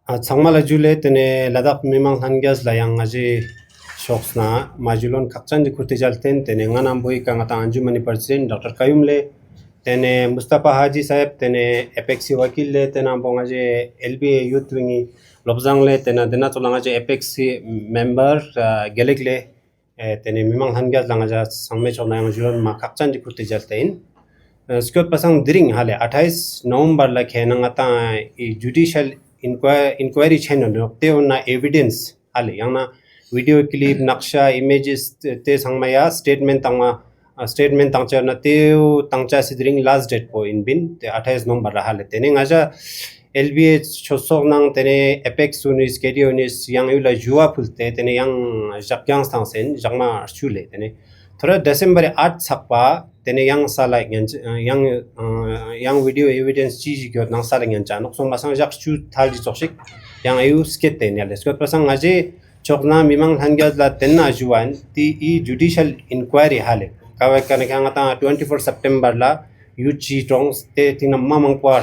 Tsangmala jule tene ladak mimang hangyas layang ngaji shoksna majulon kakchan kurti jalten tene nganam boi ka ngata anjumani president Dr. Kayum le tene Mustafa Haji Sahib tene Apex wakil le tene ambo ngaji LBA youth wingi lobjang le tene dena tola ngaji Apex member gelek le tene mimang hangyas langaja sangme chona yang julon ma kakchan kurti jalten Skot pasang diring hale 28 November la khena ngata judicial inquiry channel te na evidence hale yang na video clip naksha images te sangmaya statement tangcha na te tangcha sidring last date po in bin te 28 November la hale tene ngaja LBA chosok nang tene apex unis kedionis yang ula jua pulte tene yang jakyang stangsen jangma chule tene thora December 8 sakpa tene yang sala yang video evidence chi gyot nang sala ngan cha nok song basang jak chu thal ji choksik yang ayu sket ten ya lesgot pasang ngaje chokna mimang hangyat la tenna juan ti e judicial inquiry hale kawa kan ka ngata 24 September la yu chi tong te tina mamang par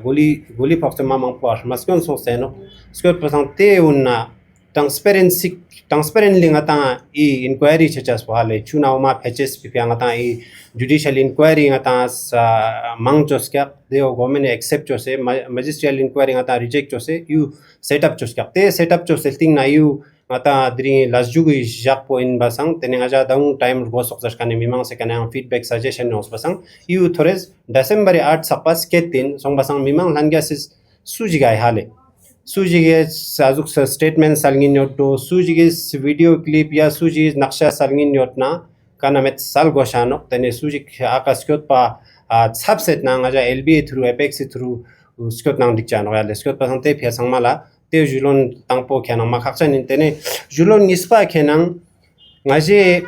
goli phokse mamang par maskon so seno skot pasang te unna transparently ngata e inquiry chachas wale chuna ma patches pi ngata e judicial inquiry ngata mang choskya deo government accept chose magisterial inquiry ngata reject chose you set up choskya te set up chose thing na you ngata dri lasjugu jak po in basang tene ngaja daung time go sokjas kane mimang se kane feedback suggestion nos basang you thores December 8 sapas ketin song basang mimang langyasis sujigai hale Sujige azuk statement salngin yotto sujige video clip ya suji naksha salngin yotna kana met sal goshano tene suji akaskot pa subset na ngaja LBA through Apex through skot nang dikchan ya skot pa sante phya sangmala te julon tangpo khana ma khakchan in tene julon nispa khenang ngaje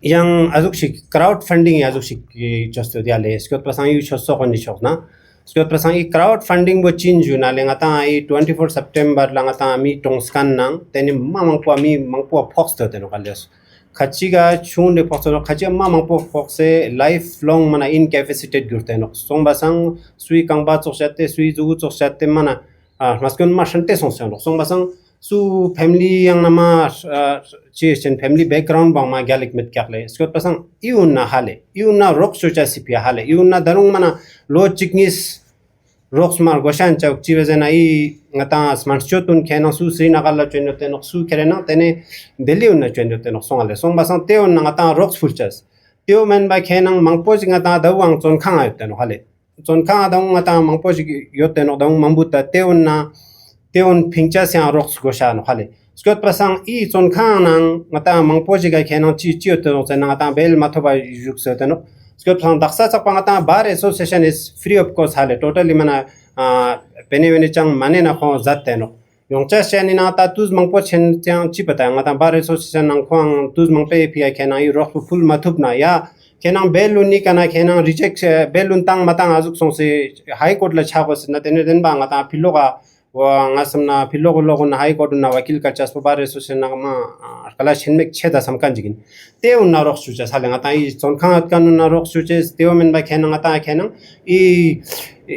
yang azuk shik crowdfunding azuk shik chosto diale skot pa sang yu chosso konni chokna Skot pasang i crowdfunding bo chinju na lengata i 24 September langata mi tongskan nang teni mamangpo mi mangpo fox to teno kales khachiga chunde fox no khachi mamangpo fox e lifelong mana incapacitated gurteno song basang sui kangba choksate sui jugu choksate mana maskon ma shante song song basang su family yang nama chen family background bang ma galik met kakle skot pasang iuna hale iuna rock socha sipia hale iuna darung mana lo chiknis rocks mar goshan chak chivezena I ngata smart chotun khena su srinagar la chenote nok su kherena tene delhi unna chenote nok songale song basang teo ngata rocks fulchas teo men ba khenang mangpo ngata dawang chon khang ayte no hale chon khang dawang ngata mangpo yote no dawang mambuta teo na teon pingcha sia rocks goshan hale skot pasang I chon khang nang ngata mangpo ga khenang chi to no ngata bel mathoba juk se no skot pasang daksa chak ngata bar association is free of cost hale totally mana peneveni chang mane na kho zatte no yongcha shani na ta tuz mangpo chen chang chi pata ngata bar association nang khong tuz mangpe pi khenang I rock full mathup na ya khenang belun ni kana khenang reject belun tang matang azuk song se high court la chhabos na tene den ba ngata philoga wa ngasamna philogo na high court na wakil ka chas bar association na ma kala chinmek cheda samkan jigin te unna rox chucha salenga ta I chonkhang kan na rox chuche teo men ba khenang ta khenang I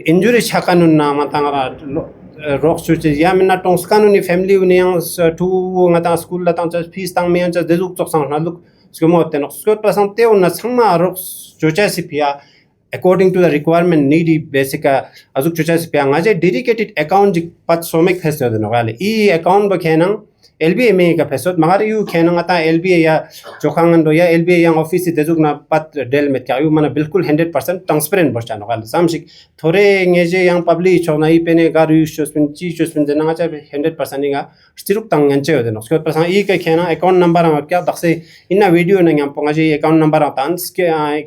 injury chakanun na matanga rox chuche yamna tongskan ni family uniang tu ngata school la tang fees tang me cha dezuk chok sang na luk skomo ten skot pasang te unna sangma rox chucha sipia according to the requirement needy basic azuk chucha sipia ngaje dedicated account pat somek phesno de nogale I account ba khenang LBA me ka phesot magar yu khenang ata LBA ya chokhangan do ya LBA yang office dezuk na pat del met ka yu mana bilkul 100% transparent bocha nogal samsik thore ngeje yang public chona I pene gar yu chospin chi chospin de nga cha 100% nga stiruk tang nganche yo de no skot pasang I ka khena account number ang kya dakse inna video na ngam pongaje account number atan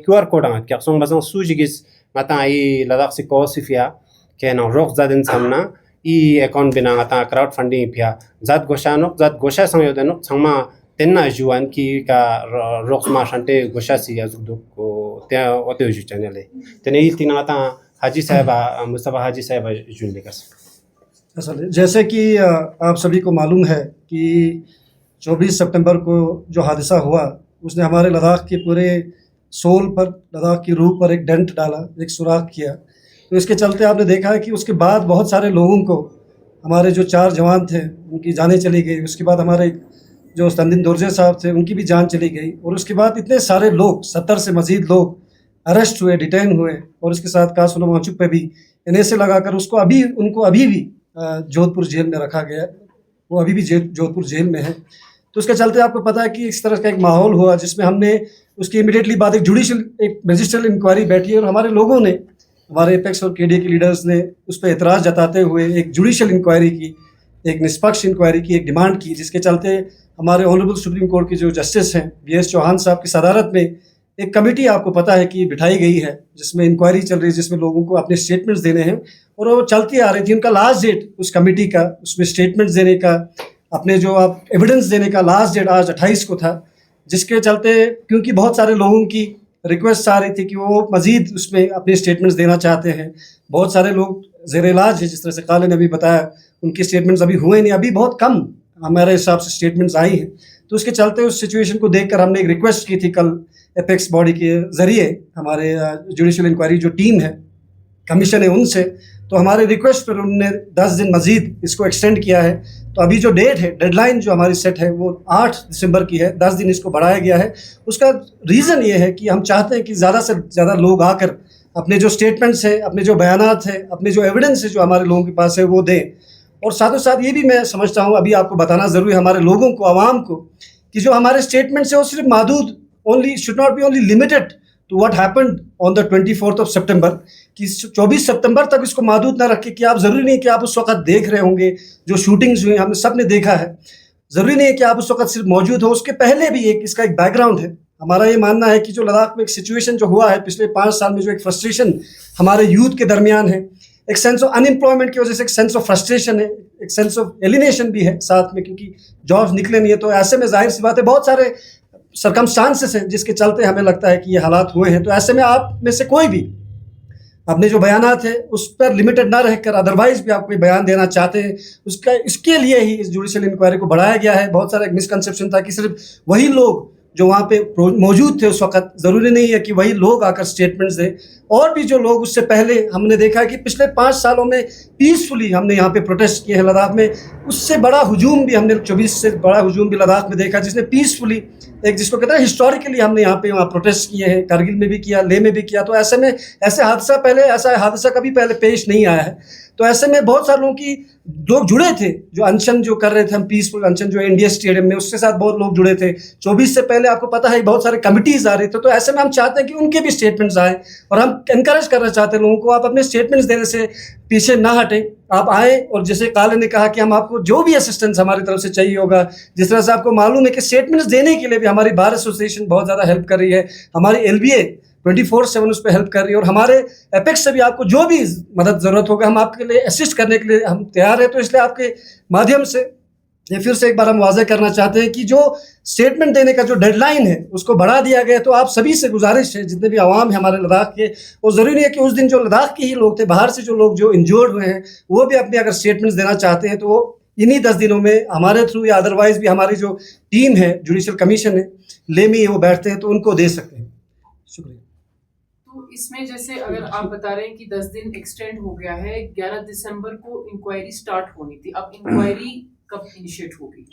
QR code ang kya song basang sujigis mata I ladak si ko sifia khena rock zaden samna I account bina ngata crowdfunding pia zat gosha sang yodeno changma tenna juan ki ka rox ma shante gosha si azuk ko te ote ju channel tene I tina ngata हाजी साहब मुस्तफा हाजी साहब जुन लेकर असल जैसे कि आप सभी को मालूम है कि 24 सितंबर को जो हादसा हुआ उसने हमारे लद्दाख के पूरे सोल पर, लद्दाख की रूह पर एक डेंट डाला, एक सुराख किया। तो इसके चलते आपने देखा है कि उसके बाद बहुत सारे लोगों को हमारे जो 4 जवान थे उनकी जानें चली गई। उसके बाद हमारे जो तंदीन दोरजे साहब थे उनकी भी जान चली गई। और उसके बाद इतने सारे लोग 70 से मज़ीद लोग अरेस्ट हुए, डिटेन हुए। और उसके साथ कासुला माचुक पे भी एनएसए लगाकर उनको अभी भी जोधपुर जेल में रखा गया। वो अभी भी जोधपुर जेल में है। तो उसके चलते आपको पता है कि इस तरह का एक माहौल हुआ जिसमें हमने उसकी इमीडिएटली बाद एक मजिस्ट्रियल इंक्वायरी बैठी और हमारे लोगों ने, हमारे एपेक्स और केडीए के लीडर्स ने उस पर एतराज़ जताते हुए एक जुडिशल इंक्वायरी की, एक निष्पक्ष इंक्वायरी की एक डिमांड की, जिसके चलते हमारे ऑनरेबल सुप्रीम कोर्ट के जो जस्टिस हैं BS चौहान साहब की सदारत में एक कमेटी आपको पता है कि बिठाई गई है, जिसमें इंक्वायरी चल रही है, जिसमें लोगों को अपने स्टेटमेंट्स देने हैं। और वो चलती आ रही थी। उनका लास्ट डेट उस कमेटी का, उसमें स्टेटमेंट्स देने का, अपने जो आप एविडेंस देने का लास्ट डेट आज 28 को था। जिसके चलते क्योंकि बहुत सारे लोगों की रिक्वेस्ट आ रही थी कि वो मज़ीद उसमें अपने स्टेटमेंट्स देना चाहते हैं। बहुत सारे लोग ज़ेर इलाज है, जिस तरह से काले ने अभी बताया, उनके स्टेटमेंट्स अभी हुए नहीं, अभी बहुत कम हमारे हिसाब से स्टेटमेंट्स आई हैं। तो उसके चलते उस सिचुएशन को देखकर हमने एक रिक्वेस्ट की थी कल एपेक्स बॉडी के ज़रिए, हमारे जुडिशल इंक्वायरी जो टीम है, कमीशन है, उनसे। तो हमारे रिक्वेस्ट पर उन्होंने 10 दिन मज़ीद इसको एक्सटेंड किया है। तो अभी जो डेट है, डेडलाइन जो हमारी सेट है, वो 8 दिसंबर की है। 10 दिन इसको बढ़ाया गया है। उसका रीज़न ये है कि हम चाहते हैं कि ज़्यादा से ज़्यादा लोग आकर अपने जो स्टेटमेंट्स हैं, अपने जो बयानात हैं, अपने जो एविडेंस है जो हमारे लोगों के पास है, वो दें। और साथों साथ ये भी मैं समझता हूँ, अभी आपको बताना ज़रूरी है हमारे लोगों को, आवाम को, कि जो हमारे स्टेटमेंट्स है वो सिर्फ महदूद should not be only limited to what happened on the 24 September, कि 24 सितंबर तक इसको महदूद ना रखें। कि आप ज़रूरी नहीं कि आप उस वक्त देख रहे होंगे जो शूटिंग्स हुई, हमने सब ने देखा है। ज़रूरी नहीं है कि आप उस वक्त सिर्फ मौजूद हो, उसके पहले भी इसका एक बैकग्राउंड है। हमारा ये मानना है कि जो लद्दाख में एक सिचुएशन जो हुआ है पिछले 5 साल में, जो एक फ्रस्ट्रेशन हमारे यूथ के दरमियान है, एक सेंस ऑफ अनएम्प्लॉयमेंट की वजह से एक सेंस ऑफ फ्रस्ट्रेशन है, एक सेंस ऑफ एलिनेशन भी है साथ में, क्योंकि जॉब्स निकले नहीं है। तो ऐसे में जाहिर सी बात है बहुत सारे सरकमस्टांसेस हैं जिसके चलते हमें लगता है कि ये हालात हुए हैं। तो ऐसे में आप में से कोई भी अपने जो बयानात है उस पर लिमिटेड ना रहकर अदरवाइज भी आप कोई बयान देना चाहते हैं, इसके लिए ही इस जुडिशल इंक्वायरी को बढ़ाया गया है। बहुत सारा एक मिसकंसेप्शन था कि सिर्फ वही लोग जो वहाँ पे मौजूद थे उस वक्त, ज़रूरी नहीं है कि वही लोग आकर स्टेटमेंट्स दें। और भी जो लोग उससे पहले हमने देखा कि पिछले 5 सालों में पीसफुली हमने यहाँ पे प्रोटेस्ट किए हैं लद्दाख में, उससे बड़ा हुजूम भी हमने 24 से बड़ा हुजूम भी लद्दाख में देखा, जिसने पीसफुली एक जिसको कहते हैं हिस्टोरिकली हमने यहाँ पे वहाँ प्रोटेस्ट किए हैं, कारगिल में भी किया, लेह में भी किया। तो ऐसे में ऐसा हादसा कभी पहले पेश नहीं आया है। तो ऐसे में बहुत सारे लोग जुड़े थे, जो अनशन जो कर रहे थे, हम पीसफुल अनशन जो इंडिया स्टेडियम में, उसके साथ बहुत लोग जुड़े थे। 24 से पहले आपको पता है बहुत सारे कमिटीज़ आ रही थे। तो ऐसे में हम चाहते हैं कि उनके भी स्टेटमेंट्स आए, और हम इनकरेज करना चाहते हैं लोगों को, आप अपने स्टेटमेंट्स देने से पीछे ना हटें, आप आए। और जैसे काले ने कहा कि हम आपको जो भी असिस्टेंस हमारी तरफ से चाहिए होगा, जिस तरह से आपको मालूम है कि स्टेटमेंट्स देने के लिए भी हमारी बार एसोसिएशन बहुत ज़्यादा हेल्प कर रही है, हमारी LBA 24/7 उस पर हेल्प कर रही है, और हमारे एपेक्स से भी आपको जो भी मदद ज़रूरत होगा हम आपके लिए असिस्ट करने के लिए हम तैयार हैं। तो इसलिए आपके माध्यम से ये फिर से एक बार हम वाज़ेह करना चाहते हैं कि जो स्टेटमेंट देने का जो डेडलाइन है उसको बढ़ा दिया गया। तो आप सभी से गुजारिश है, जितने भी आवाम है हमारे लद्दाख के, वो ज़रूरी नहीं है कि उस दिन जो लद्दाख के ही लोग थे, बाहर से जो लोग जो इंजर्ड हुए हैं वो भी अपने अगर स्टेटमेंट्स देना चाहते हैं तो वो इन्हीं 10 दिनों में हमारे थ्रू या अदरवाइज भी हमारी जो टीम है, जुडिशल कमीशन है, लेह में वो बैठते हैं, तो उनको दे सकते हैं। शुक्रिया। तो इसमें जैसे अगर आप बता रहे हैं कि 10 दिन एक्सटेंड हो गया है, 11 दिसंबर को इंक्वायरी स्टार्ट होनी थी, अब इंक्वायरी कब इनिशिएट होगी?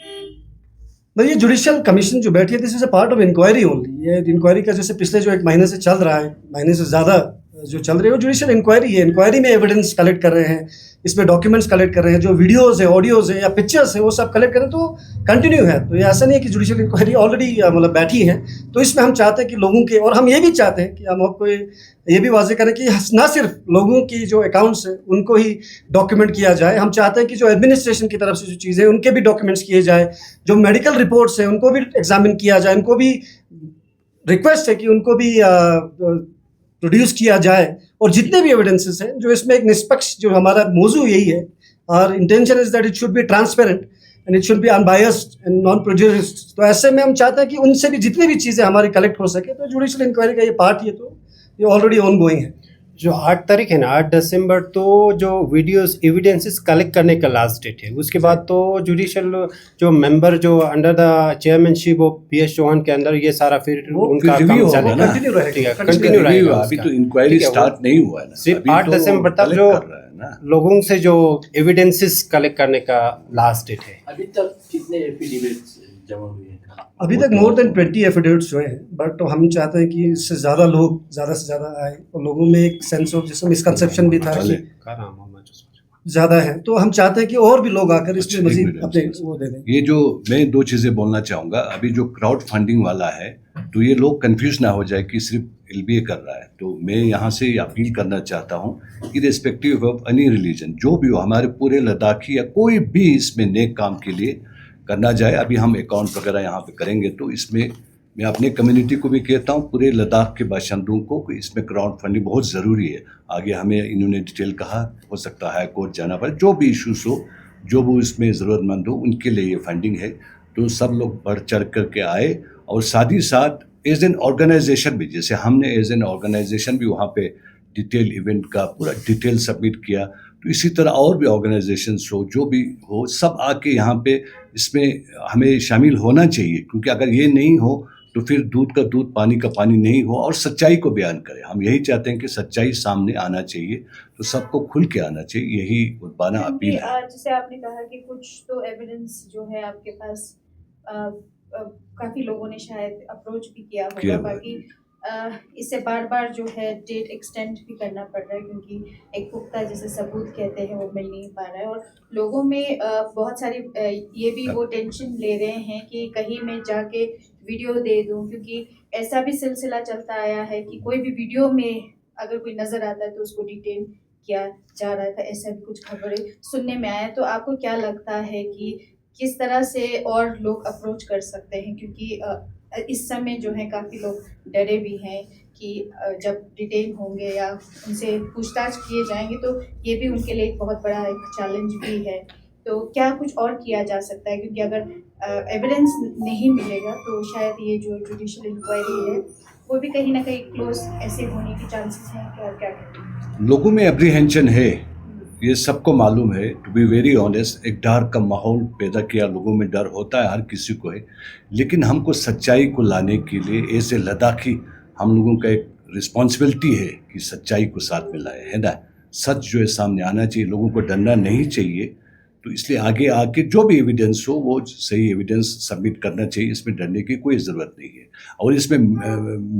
ये जुडिशल कमीशन जो बैठी है, this is a part of inquiry only. ये इंक्वायरी का जैसे पिछले जो 1 महीने से चल रहा है, महीने से ज़्यादा जो चल रही है, वो जुडिशल इंक्वायरी है। इंक्वायरी में एविडेंस कलेक्ट कर रहे हैं, इसमें डॉक्यूमेंट्स कलेक्ट कर रहे हैं, जो वीडियोज़ है, ऑडियोज़ है या पिक्चर्स है, वो सब कलेक्ट करें तो कंटिन्यू है। तो ये ऐसा नहीं है कि जुडिशल इंक्वायरी ऑलरेडी मतलब बैठी है। तो इसमें हम चाहते हैं कि लोगों के, और हम ये भी चाहते हैं कि हम आपको ये भी वाज़ेह करें कि ना सिर्फ लोगों की जो अकाउंट्स है उनको ही डॉक्यूमेंट किया जाए, हम चाहते हैं कि जो एडमिनिस्ट्रेशन की तरफ से जो चीज़ें हैं उनके भी डॉक्यूमेंट्स किए जाए, जो मेडिकल रिपोर्ट्स हैं उनको भी एग्जामिन किया जाए, उनको भी रिक्वेस्ट है कि उनको भी प्रोड्यूस किया जाए, और जितने भी एविडेंसेस हैं जो इसमें एक निष्पक्ष, जो हमारा मौजू यही है, और intention is that it should be transparent and it should be unbiased and non prejudiced. तो ऐसे में हम चाहते हैं कि उनसे भी जितनी भी चीज़ें हमारी कलेक्ट हो सके, तो जुडिशल इंक्वायरी का ये पार्ट, ये तो ये ऑलरेडी ऑन गोइंग है। जो 8 तारीख है ना, 8 दिसंबर, तो जो वीडियोस एविडेंसेस कलेक्ट करने का लास्ट डेट है। उसके बाद तो जुडिशियल जो मेंबर जो under the chairmanship of PS Chauhan के अंदर ये सारा फिर वो उनका फिर काम review होगा चलेगा। ना। कंटिन्यू रहेगा, ठीक है, continue कंटिन्यू रहेगा अभी उसका। तो इंक्वायरी ठीक है, वो स्टार्ट नहीं हुआ है ना, सिर्फ अभी 8 तो दिसंबर तक collect जो कर रहा है ना। लोगों से जो एविडेंसेस कलेक्ट करने का लास्ट डेट है। अभी तक कितने एफिडेविट्स जमा हुए हैं? अभी तक मोर देन 20 एफिडेविट्स हुए हैं, बट हम चाहते हैं कि इससे ज़्यादा लोग ज़्यादा से ज़्यादा आए और लोगों में एक सेंस ऑफ जिसमें मिसकंसेप्शन भी था चले। कि ज़्यादा है, तो हम चाहते हैं कि और भी लोग आकर इसमें अच्छा, एक मजीद मिनट, अपने अच्छा। वो दे दें। ये जो मैं दो चीज़ें बोलना चाहूँगा, अभी जो क्राउड फंडिंग वाला है तो ये लोग कंफ्यूज ना हो जाए कि सिर्फ एलबीए कर रहा है। तो मैं यहाँ से अपील करना चाहता हूँ, इर्रेस्पेक्टिव ऑफ एनी रिलीजन, जो भी हो, हमारे पूरे लद्दाखी या कोई भी इसमें नेक काम के लिए करना जाए। अभी हम अकाउंट वगैरह यहाँ पे करेंगे, तो इसमें मैं अपने कम्युनिटी को भी कहता हूँ, पूरे लद्दाख के बाशिंदों को, कि इसमें क्राउड फंडिंग बहुत ज़रूरी है। आगे हमें इन्होंने डिटेल कहा, हो सकता है हाई कोर्ट जाना पड़े, जो भी इशूज़ हो, जो भी इसमें ज़रूरतमंद हो, उनके लिए ये फंडिंग है। तो सब लोग बढ़ चढ़ करके आए, और साथ ही साथ एज एन ऑर्गेनाइजेशन भी, जैसे हमने एज एन ऑर्गेनाइजेशन भी वहाँ पे डिटेल इवेंट का पूरा डिटेल सबमिट किया, तो इसी तरह और भी ऑर्गेनाइजेशंस हो, जो भी हो, सब आके यहाँ पे इसमें हमें शामिल होना चाहिए। क्योंकि अगर ये नहीं हो तो फिर दूध का दूध पानी का पानी नहीं हो, और सच्चाई को बयान करें। हम यही चाहते हैं कि सच्चाई सामने आना चाहिए, तो सबको खुल के आना चाहिए, यही उद्बाना अपील है। जैसे आपने कहा कि कुछ तो एविडेंस जो है आपके पास, काफी लोगों ने शायद अप्रोच भी किया किया होगा, हुआ है। बाकी इससे बार बार जो है डेट एक्सटेंड भी करना पड़ रहा है, क्योंकि एक पुख्ता जैसे सबूत कहते हैं वो मिल नहीं पा रहा है, और लोगों में बहुत सारी ये भी वो टेंशन ले रहे हैं कि कहीं मैं जाके वीडियो दे दूं, क्योंकि ऐसा भी सिलसिला चलता आया है कि कोई भी वीडियो में अगर कोई नज़र आता है तो उसको डिटेन किया जा रहा था, ऐसा भी कुछ खबरें सुनने में आया। तो आपको क्या लगता है कि किस तरह से और लोग अप्रोच कर सकते हैं, क्योंकि इस समय जो है काफ़ी लोग डरे भी हैं कि जब डिटेन होंगे या उनसे पूछताछ किए जाएंगे तो ये भी उनके लिए एक बहुत बड़ा एक चैलेंज भी है। तो क्या कुछ और किया जा सकता है, क्योंकि अगर एविडेंस नहीं मिलेगा तो शायद ये जो जुडिशियल इंक्वायरी है वो भी कहीं ना कहीं क्लोज ऐसे होने की चांसेस हैं। क्या क्या कहते हैं? लोगों में एप्रीहेंशन है, ये सबको मालूम है। टू बी वेरी ऑनेस्ट, एक डर का माहौल पैदा किया, लोगों में डर होता है, हर किसी को है। लेकिन हमको सच्चाई को लाने के लिए ऐसे लद्दाखी हम लोगों का एक रिस्पॉन्सिबिलिटी है कि सच्चाई को साथ में लाए, है ना। सच जो है सामने आना चाहिए, लोगों को डरना नहीं चाहिए। तो इसलिए आगे आके जो भी एविडेंस हो वो सही एविडेंस सबमिट करना चाहिए, इसमें डरने की कोई ज़रूरत नहीं है। और इसमें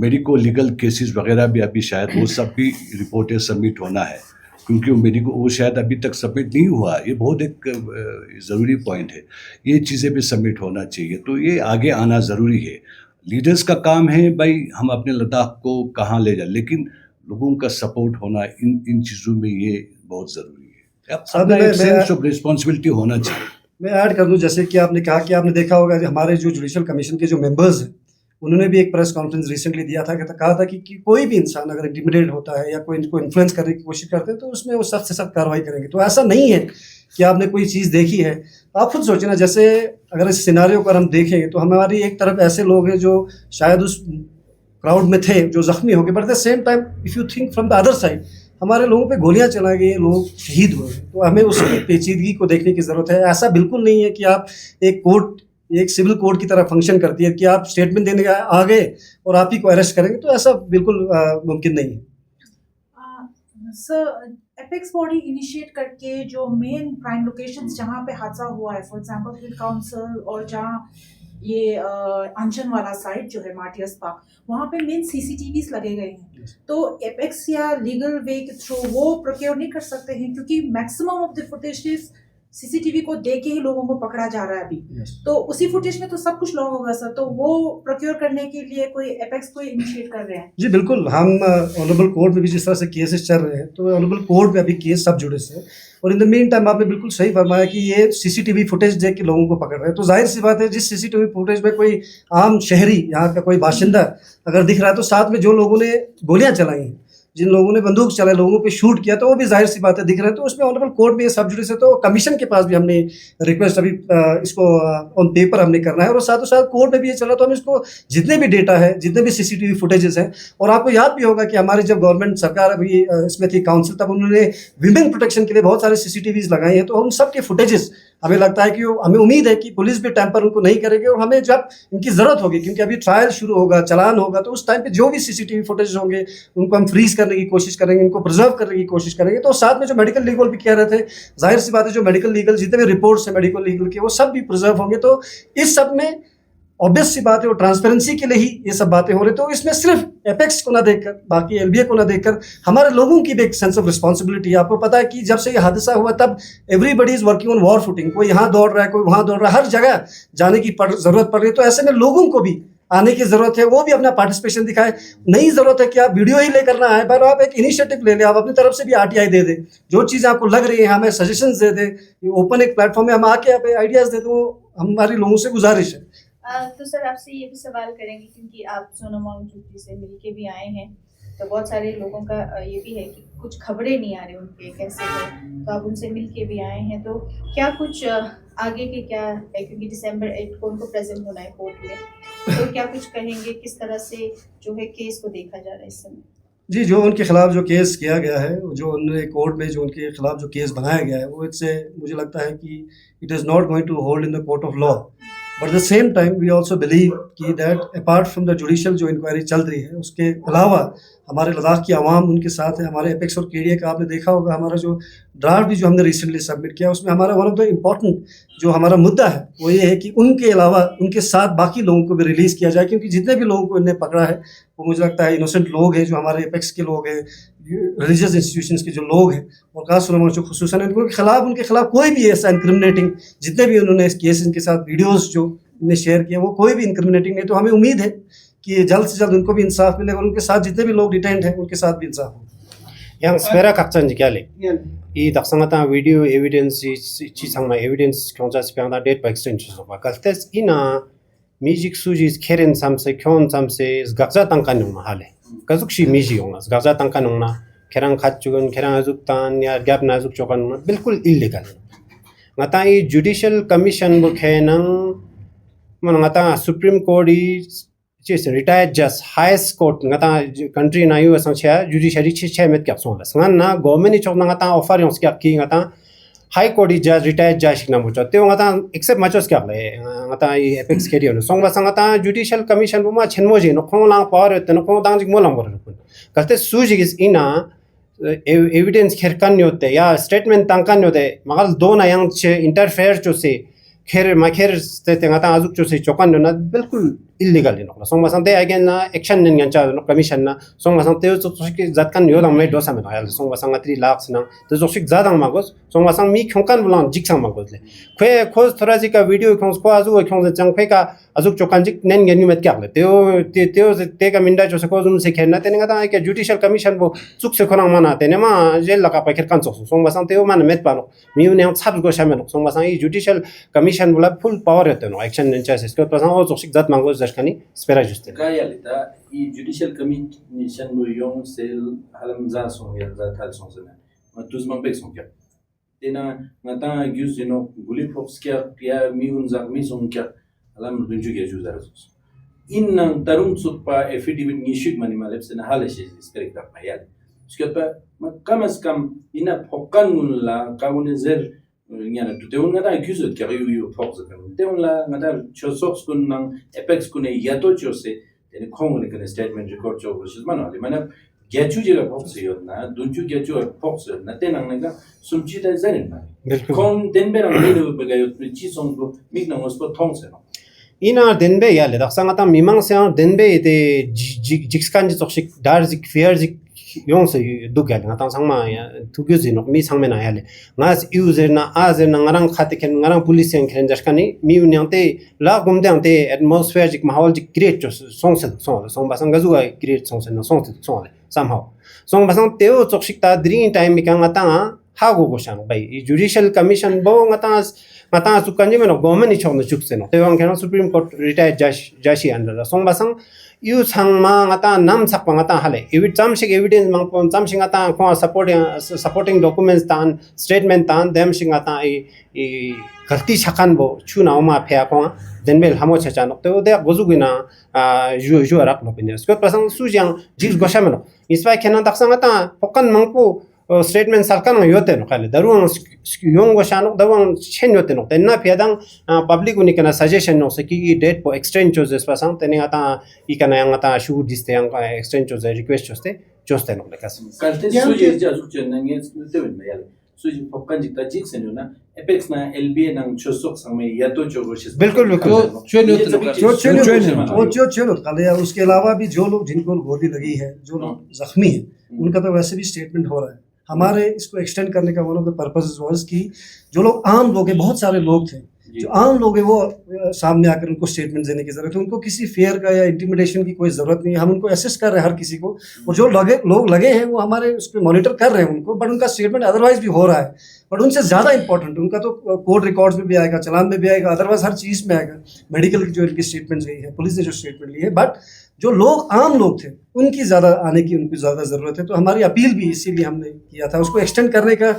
मेडिको लीगल केसेस वगैरह भी अभी शायद वो सब भी रिपोर्टें सबमिट होना है, क्योंकि वो शायद अभी तक सबमिट नहीं हुआ। ये बहुत एक ज़रूरी पॉइंट है, ये चीज़ें भी सबमिट होना चाहिए। तो ये आगे आना ज़रूरी है। लीडर्स का काम है भाई, हम अपने लद्दाख को कहाँ ले जाए, लेकिन लोगों का सपोर्ट होना इन चीज़ों में ये बहुत ज़रूरी है। अपना एक सेंस ऑफ रिस्पॉन्सिबिलिटी होना चाहिए। मैं ऐड कर दूं, जैसे कि आपने कहा कि आपने देखा होगा कि हमारे जो जुडिशियल कमीशन के जो मेंबर्स हैं उन्होंने भी एक प्रेस कॉन्फ्रेंस रिसेंटली दिया था, कहा था कि कोई भी इंसान अगर इंटिमिडेट होता है या कोई इनको इन्फ्लुएंस करने की कोशिश करते हैं तो उसमें वो सख्त से सख्त कार्रवाई करेंगे। तो ऐसा नहीं है कि आपने कोई चीज़ देखी है, तो आप खुद सोचें ना, जैसे अगर इस सिनारियो को हम देखें तो हमारी एक तरफ ऐसे लोग हैं जो शायद उस क्राउड में थे जो जख्मी हो गए, but at the same time if you think from the other side हमारे लोगों पे गोलियां चला गई, लोग शहीद हुए। तो हमें उसकी पेचीदगी को देखने की ज़रूरत है। ऐसा बिल्कुल नहीं है कि आप एक सिविल कोर्ट की तरह फंक्शन करती है कि आप स्टेटमेंट देने आ गए और आप ही को अरेस्ट करेंगे, तो ऐसा बिल्कुल मुमकिन नहीं है। सर, एपेक्स बॉडी इनिशिएट करके जो मेन प्राइम लोकेशंस जहाँ पे हादसा हुआ है, फॉर एग्जांपल हिल काउंसिल और जहाँ ये अंचन वाला साइट जो है मार्टियर्स पार्क, वहाँ पे मेन सीसीटीवीज लगे गए हैं। तो एपेक्स या लीगल वे के थ्रू वो प्रोक्योर नहीं कर सकते हैं, क्योंकि maximum of the footage CCTV को देख के ही लोगों को पकड़ा जा रहा है अभी। तो उसी फुटेज में तो सब कुछ लॉग होगा सर, तो वो प्रोक्योर करने के लिए कोई एपेक्स को इनिशिएट कर रहे हैं? जी बिल्कुल, हम ऑनरेबल कोर्ट में भी जिस तरह से केसेस चल रहे हैं, तो ऑनरेबल कोर्ट में अभी केस सब जुड़े से, और इन द मीन टाइम आपने बिल्कुल सही फरमाया कि ये सीसीटीवी फुटेज देख के लोगों को पकड़ रहे हैं। तो जाहिर सी बात है, जिस सीसीटीवी फुटेज में कोई आम शहरी, यहाँ का कोई बाशिंदा अगर दिख रहा है, तो साथ में जो लोगों ने गोलियां चलाई हैं, जिन लोगों ने बंदूक चलाए, लोगों पे शूट किया, तो वो भी जाहिर सी बात है दिख रहे हैं। तो उसमें ऑनरेबल कोर्ट में ये सब जुडिस है, तो कमीशन के पास भी हमने रिक्वेस्ट अभी इसको ऑन पेपर हमने करना है, और साथ ही साथ कोर्ट में भी ये चल रहा। तो हम इसको जितने भी डेटा है, जितने भी सीसीटीवी फुटेजेस हैं, और आपको याद भी होगा कि हमारी जब गवर्नमेंट सरकार अभी इसमें थी काउंसिल, तब उन्होंने विमेन प्रोटेक्शन के लिए बहुत सारे सीसीटीवीज लगाए हैं। तो उन सब के फुटेजेस हमें लगता है कि हमें उम्मीद है कि पुलिस भी टैंपर उनको नहीं करेगी, और हमें जब इनकी ज़रूरत होगी, क्योंकि अभी ट्रायल शुरू होगा, चालान होगा, तो उस टाइम पे जो भी सीसीटीवी फुटेज होंगे उनको हम फ्रीज करने की कोशिश करेंगे, उनको प्रिजर्व करने की कोशिश करेंगे। तो साथ में जो मेडिकल लीगल भी कह रहे थे, जाहिर सी बात है जो मेडिकल लीगल जितने भी रिपोर्ट्स हैं मेडिकल लीगल के, वो सब भी प्रिजर्व होंगे। तो इस सब में ऑब्वियस सी बात है, वो ट्रांसपेरेंसी के लिए ही ये सब बातें हो रही। तो इसमें सिर्फ एपेक्स को ना देखकर, बाकी एलबीए को ना देखकर, हमारे लोगों की भी एक सेंस ऑफ रिस्पॉन्सिबिलिटी है। आपको पता है कि जब से ये हादसा हुआ तब everybody is working on war footing, कोई यहाँ दौड़ रहा है, कोई वहाँ दौड़ रहा है, हर जगह जाने की जरूरत पड़ रही है। तो ऐसे में लोगों को भी आने की जरूरत है, वो भी अपना पार्टिसिपेशन दिखाए। नहीं जरूरत है कि आप वीडियो ही लेकर ना आए, पर आप एक इनिशिएटिव ले लें, आप अपनी तरफ से भी आरटीआई दे दें, जो चीज़ आपको लग रही है हमें सजेशंस दे दें, ओपन एक प्लेटफॉर्म में हम आके आप आइडियाज़ दे दो, हमारी लोगों से गुजारिश है। तो सर आपसे ये भी सवाल करेंगे, क्योंकि आप सोनोमोंग जुबली से मिलके भी आए हैं, तो बहुत सारे लोगों का ये भी है कि कुछ खबरें नहीं आ रही उनके कैसे हैं, तो आप उनसे मिलके भी आए हैं, तो क्या कुछ आगे के क्या है, क्योंकि दिसंबर 8 को उनको प्रेजेंट होना है कोर्ट में, तो क्या कुछ कहेंगे, किस तरह से जो है केस को देखा जा रहा है इस समय? जी, जो उनके खिलाफ जो केस किया गया है, जो उन्होंने कोर्ट में जो उनके खिलाफ जो केस बनाया गया है, वो इससे मुझे लगता है कि it is not going to hold in the court of law, but at the same time we also believe कि that apart from the judicial जो इंक्वायरी चल रही है, उसके अलावा हमारे लद्दाख की आवाम उनके साथ है। हमारे एपेक्स और केडीए का आपने देखा होगा, हमारा जो ड्राफ्ट भी जो हमने रिसेंटली सबमिट किया, उसमें हमारा वन ऑफ द इम्पॉर्टेंट जो हमारा मुद्दा है वो ये है कि उनके अलावा उनके साथ बाकी लोगों को भी रिलीज़ किया जाए, क्योंकि जितने भी लोगों को इन्हें पकड़ा है वो मुझे लगता है इनोसेंट लोग हैं, जो हमारे एपेक्स के लोग हैं, रिलीजियस इंस्टीट्यूशंस के जो लोग हैं, और खास तौर से खुसूसन उनके खिलाफ कोई भी ऐसा इंक्रिमिनेटिंग, जितने भी उन्होंने इस केस इनके साथ वीडियोज़ जो ने शेयर किया, वो कोई भी इंक्रिमिनेटिंग नहीं। तो हमें उम्मीद है कि जल्द से जल्द उनको भी इंसाफ मिलेगा, और उनके साथ जितने भी लोग डिटेंड हैं उनके साथ भी इंसाफ होगा। yang spera kakchan jikyale I daksangata video evidence chi sangma evidence kyongja spyangda date by extension so ba kaltes ina music sujis keren samse kyon samse gakza tangkan nong hale kazukshi miji yongas gakza tangkan nong na kerang khatchugun kerang azuktan ya gap na azuk chokan bilkul illegal ngata I judicial commission bu khenang man ngata supreme court is retired just highest court ngata country na yu asang cha judiciary che met kap song la sangan na government ni chok na ngata offer yong skap ki ngata high court is just retired judge na mo cha te ngata accept ma chos kap le ngata I apex keri no song ba sangata judicial commission bu ma chenmo je no khong lang power te no khong dang jik mo lang bor kun kalte suji is ina evidence kherkan yote ya statement tangkan yote magal do na yang che interfere cho se kher ma kher te ngata azuk cho se chokan no na bilkul illegal no song ma sante again na action nen yan cha no commission na song ma sante to ki zat kan yo dang mai do sa me hayal song ma sang 3 lakhs na to zo sik zadang magos song ma sang mi khongkan bulan jik sang magos le kwe khos thoraji ka video khons ko azu khons jang kwe ka azuk chokan jik nen gen met kya le teo te ka minda cho se ko zum se kherna te nga ta ke judicial commission bo chuk se khona mana te ne ma jel la ka pa kher kan so song ma sang teo man met pa no mi ne chap go shamen song ma sang I judicial commission bula full power te no action nen cha se ko pa sang o zo sik zat magos kani spera juste Kaya lita I judicial commission no yung sel halam za song ya za thal song sana ma tuz mang pek song kya tena ngata gyus no guli fox kya pia mi un za mi song kya halam dunju ge ju za ros in nang tarung suk pa affidavit ni shik mani malep sena hal she spera ka payal uske pa kamas kam ina phokkan mun la ka un zer ngana tu te un ngata accused kya yu fox ka te un la ngata chosox kun nang apex kun ya to chose tene khong ne kan statement record cho was man ali mana gechu je fox yo na dunju gechu fox na te nang nga sumchi da zarin ma bilkul khong den be rang ne be ga yo chi song ko mig na mos ko thong se no ina denbe ya le daksangata mimang se denbe de jikskan ji toksik dar zik fair zik yong se du gal ngata sangma ya tu gyu no mi sangme na ya le ngas user na azer na ngarang khate ken ngarang police en kren jaskani mi unyangte la gumde ante atmosphere jik mahol jik create song basang gazu create song se no song le somehow song basang teo toksik ta dream time mi kang ata ha go shang bai judicial commission bo ngata su kanji no government ni chong na chukse no tewang ken supreme court retired judge under song basang yu sangma ngata nam sakpa ngata hale chamshik evidence mangpon chamshik ngata ko supporting documents tan statement tan dem sing ngata i karti shakan bo chuna ma phya ko denbel hamo chacha nok te de gozugina ju arak no pine sko pasang sujang jig goshamano ispai kenan taksa ngata pokan mangpu statement sarkan yote no khale daruang yong go shanok daruang chen yote no tenna phedang public uni kana suggestion no se ki date po extend chooses pasang teni ata I kana yang ata shoot this yang extend chose request choste no lekas kalte suje ja suje nange tewen me yale suje popkan jikta jik senyo na apex na LBA nang chosok sangme yato chogo shis बिल्कुल चलो खाली उसके अलावा भी जो लोग जिनको गोली लगी है जो लोग जख्मी हैं उनका तो वैसे भी स्टेटमेंट हो रहा है हमारे इसको एक्सटेंड करने का one of the purposes was कि जो लोग आम लोग हैं बहुत सारे लोग थे जो आम लोग हैं वो सामने आकर उनको स्टेटमेंट देने की जरूरत है उनको किसी फेयर का या इंटिमिडेशन की कोई जरूरत नहीं है हम उनको असिस्ट कर रहे हैं हर किसी को और जो लोग लगे हैं वो हमारे उस पर मॉनिटर कर रहे हैं उनको बट उनका स्टेटमेंट अदरवाइज भी हो रहा है बट उनसे ज़्यादा इंपॉर्टेंट उनका तो कोर्ट रिकॉर्ड्स में भी आएगा चालान में भी आएगा अदरवाइज हर चीज़ में आएगा मेडिकल की जो इनकी स्टेटमेंट गई है पुलिस ने जो स्टेटमेंट ली है बट जो लोग आम लोग थे उनकी ज़्यादा आने की उनको ज़्यादा ज़रूरत है तो हमारी अपील भी इसीलिए हमने किया था उसको एक्सटेंड करने का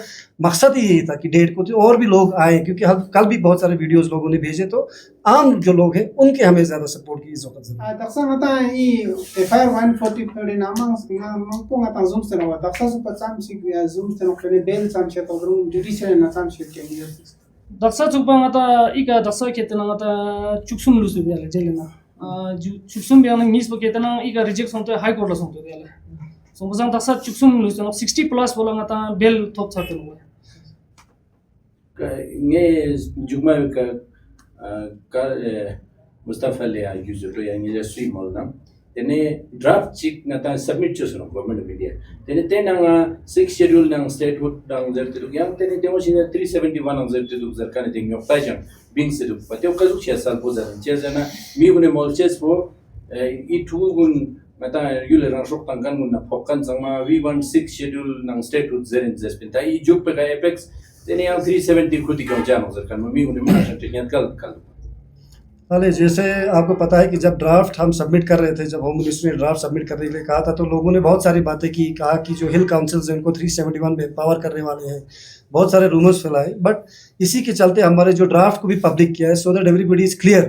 मकसद ही यही था कि डेट को तो और भी लोग आए क्योंकि हम कल भी बहुत सारे वीडियोस लोगों ने भेजे तो आम जो लोग हैं उनके हमें ज़्यादा सपोर्ट की ज़रूरत है daksa ngata I FIR 140 namang mangpo ngata zoom se nawa daksa super cham si zoom se no kene bel cham se to rum judicial na cham se ke ni daksa chukpa ngata ika daksa ketena ngata chuksum lusu biale jelena chuksum biang nis bo ketena ika reject songto high court la songto biale so bosang daksa chuksum lusu no 60 plus bola ngata bel top chate no nge jugma ka Mustafa le user to yang je sui molna tene draft chick ngata submit chosono government media tene tenanga 6 schedule nang statehood dang zertu yang tene demo sine 371 nang zertu zarkan ding yok tajan bing sedu pateo kazu chia sal pozan chezana mi gune molches po I tu gun ngata yule rang shok tangkan gun na phokan sangma V16 schedule nang statehood zerin zespin tai juk pe ka apex tene yang 370 खुदी का जानो zarkan mi gune mana technical कल अरे जैसे आपको पता है कि जब ड्राफ्ट हम सबमिट कर रहे थे जब होम मिनिस्ट्री ने ड्राफ्ट सबमिट करने के लिए कहा था तो लोगों ने बहुत सारी बातें की कहा कि जो हिल काउंसिल्स हैं उनको 371 में पावर करने वाले हैं बहुत सारे रूमर्स फैलाए बट इसी के चलते हमारे जो ड्राफ्ट को भी पब्लिक किया है so that everybody is clear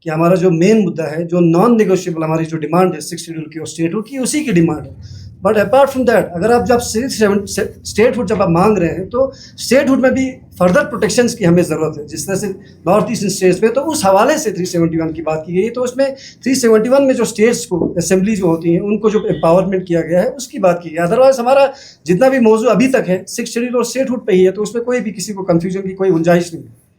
कि हमारा जो मेन मुद्दा है जो नॉन नेगोशिएबल हमारी जो डिमांड है 6 शेड्यूल की और स्टेटहुड की उसी की डिमांड है बट अपार्ट फ्रॉम दैट अगर आप जब स्टेटहुड जब आप मांग रहे हैं तो स्टेटहुड में भी फर्दर प्रोटेक्शंस की हमें ज़रूरत है जिस तरह से नॉर्थ ईस्टर्न स्टेट्स में तो उस हवाले से 371 की बात की गई है तो उसमें 371 में जो स्टेट्स को असेंबली जो होती हैं उनको जो एम्पावरमेंट किया गया है उसकी बात की गई अदरवाइज हमारा जितना भी मौजू अभी तक है 6 शेड्यूल और स्टेटहुड पे ही है तो उसमें कोई भी किसी को कन्फ्यूजन की कोई गुंजाइश नहीं है